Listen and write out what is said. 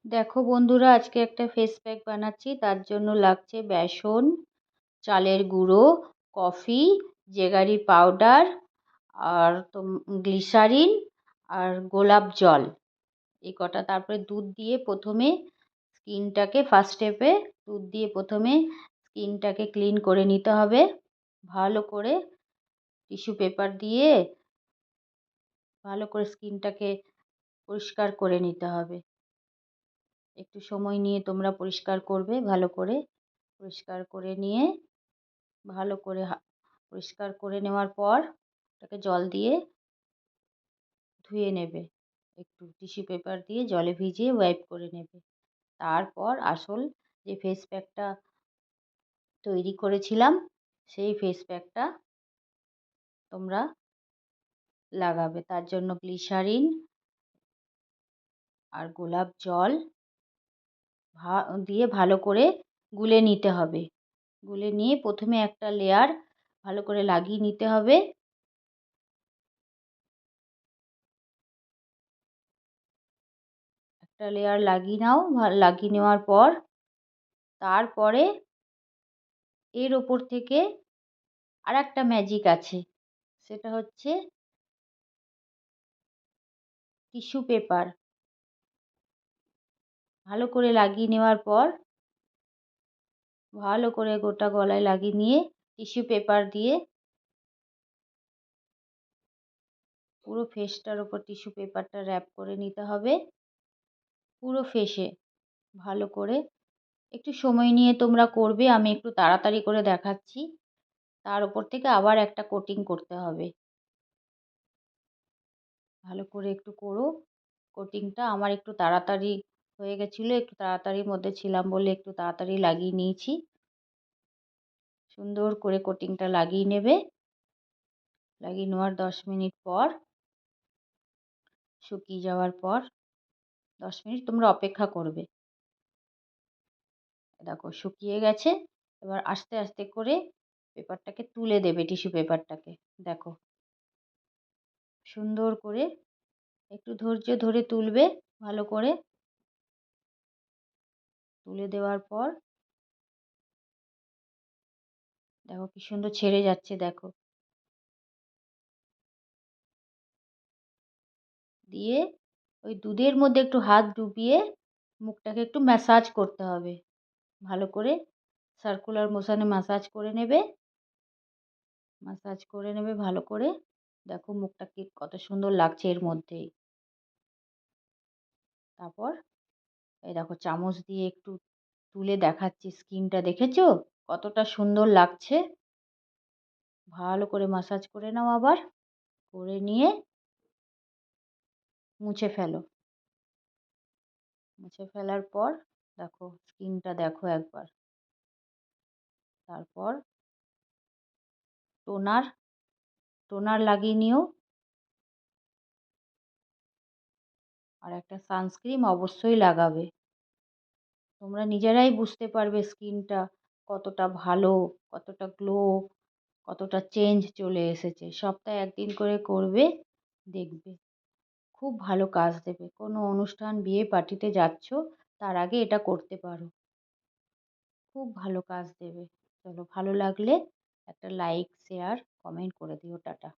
দেখো বন্ধুরা, আজকে একটা ফেস প্যাক বানাচ্ছি। তার জন্য লাগছে বেসন, চালের গুঁড়ো, কফি, জেগারি পাউডার, আর গ্লিসারিন, আর গোলাপ জল, এই কটা। তারপরে দুধ দিয়ে প্রথমে স্কিনটাকে ফার্স্ট স্টেপে দুধ দিয়ে প্রথমে স্কিনটাকে ক্লিন করে নিতে হবে। ভালো করে টিস্যু পেপার দিয়ে ভালো করে স্কিনটাকে পরিষ্কার করে নিতে হবে। একটু সময় নিয়ে তোমরা পরিষ্কার করবে। ভালো করে পরিষ্কার করে নিয়ে ভালো করে পরিষ্কার করে নেওয়ার পর ওটাকে জল দিয়ে ধুয়ে নেবে। একটু টিস্যু পেপার দিয়ে জলে ভিজিয়ে ওয়াইপ করে নেবে। তারপর আসল যে ফেস প্যাকটা তৈরি করেছিলাম সেই ফেস প্যাকটা তোমরা লাগাবে। তার জন্য গ্লিসারিন আর গোলাপ জল দিয়ে ভালো করে গুলে নিতে হবে। গুলে নিয়ে প্রথমে একটা লেয়ার ভালো করে লাগিয়ে নিতে হবে। একটা লেয়ার লাগিয়ে নাও। লাগিয়ে নেওয়ার পর তারপরে এর ওপর থেকে আর একটা ম্যাজিক আছে, সেটা হচ্ছে টিস্যু পেপার। ভালো করে লাগিয়ে নেওয়ার পর ভালো করে গোটা গলায় লাগিয়ে নিয়ে টিস্যু পেপার দিয়ে পুরো ফেসটার ওপর টিস্যু পেপারটা র্যাপ করে নিতে হবে। পুরো ফেসে ভালো করে একটু সময় নিয়ে তোমরা করবে। আমি একটু তাড়াতাড়ি করে দেখাচ্ছি। তার ওপর থেকে আবার একটা কোটিং করতে হবে। ভালো করে একটু করো কোটিংটা। আমার একটু তাড়াতাড়ি হয়ে গেছিলো, একটু তাড়াতাড়ির মধ্যে ছিলাম বলে একটু তাড়াতাড়ি লাগিয়ে নিয়েছি। সুন্দর করে কোটিংটা লাগিয়ে নেবে। লাগিয়ে নেওয়ার 10 মিনিট পর শুকিয়ে যাওয়ার পর 10 মিনিট তোমরা অপেক্ষা করবে। দেখো শুকিয়ে গেছে। এবার আস্তে আস্তে করে পেপারটাকে তুলে দেবে, টিস্যু পেপারটাকে। দেখো সুন্দর করে একটু ধৈর্য ধরে তুলবে। ভালো করে তুলে দেওয়ার পর দেখো কি সুন্দর ছেড়ে যাচ্ছে। দেখো দিয়ে ওই দুধের মধ্যে একটু হাত ডুবিয়ে মুখটাকে একটু ম্যাসাজ করতে হবে। ভালো করে সার্কুলার মোশনে ম্যাসাজ করে নেবে। ম্যাসাজ করে নেবে ভালো করে। দেখো মুখটা কি কত সুন্দর লাগছে এর মধ্যেই। তারপর এই দেখো চামচ দিয়ে একটু তুলে দেখাচ্ছি স্কিনটা। দেখেছো কতটা সুন্দর লাগছে? ভালো করে ম্যাসাজ করে নাও আবার। করে নিয়ে মুছে ফেলো। মুছে ফেলার পর দেখো স্কিনটা দেখো একবার। তারপর টোনার টোনার লাগিয়ে নিও। আর একটা সানস্ক্রিন অবশ্যই লাগাবে। তোমরা নিজেরাই বুঝতে পারবে স্কিনটা কতটা ভালো, কতটা গ্লো, কতটা চেঞ্জ চলে এসেছে। সপ্তাহে একদিন করে করবে, দেখবে খুব ভালো কাজ দেবে। কোনো অনুষ্ঠান, বিয়ে পার্টিতে যাচ্ছ তার আগে এটা করতে পারো, খুব ভালো কাজ দেবে। চলো ভালো লাগলে একটা লাইক, শেয়ার, কমেন্ট করে দিও। টাটা।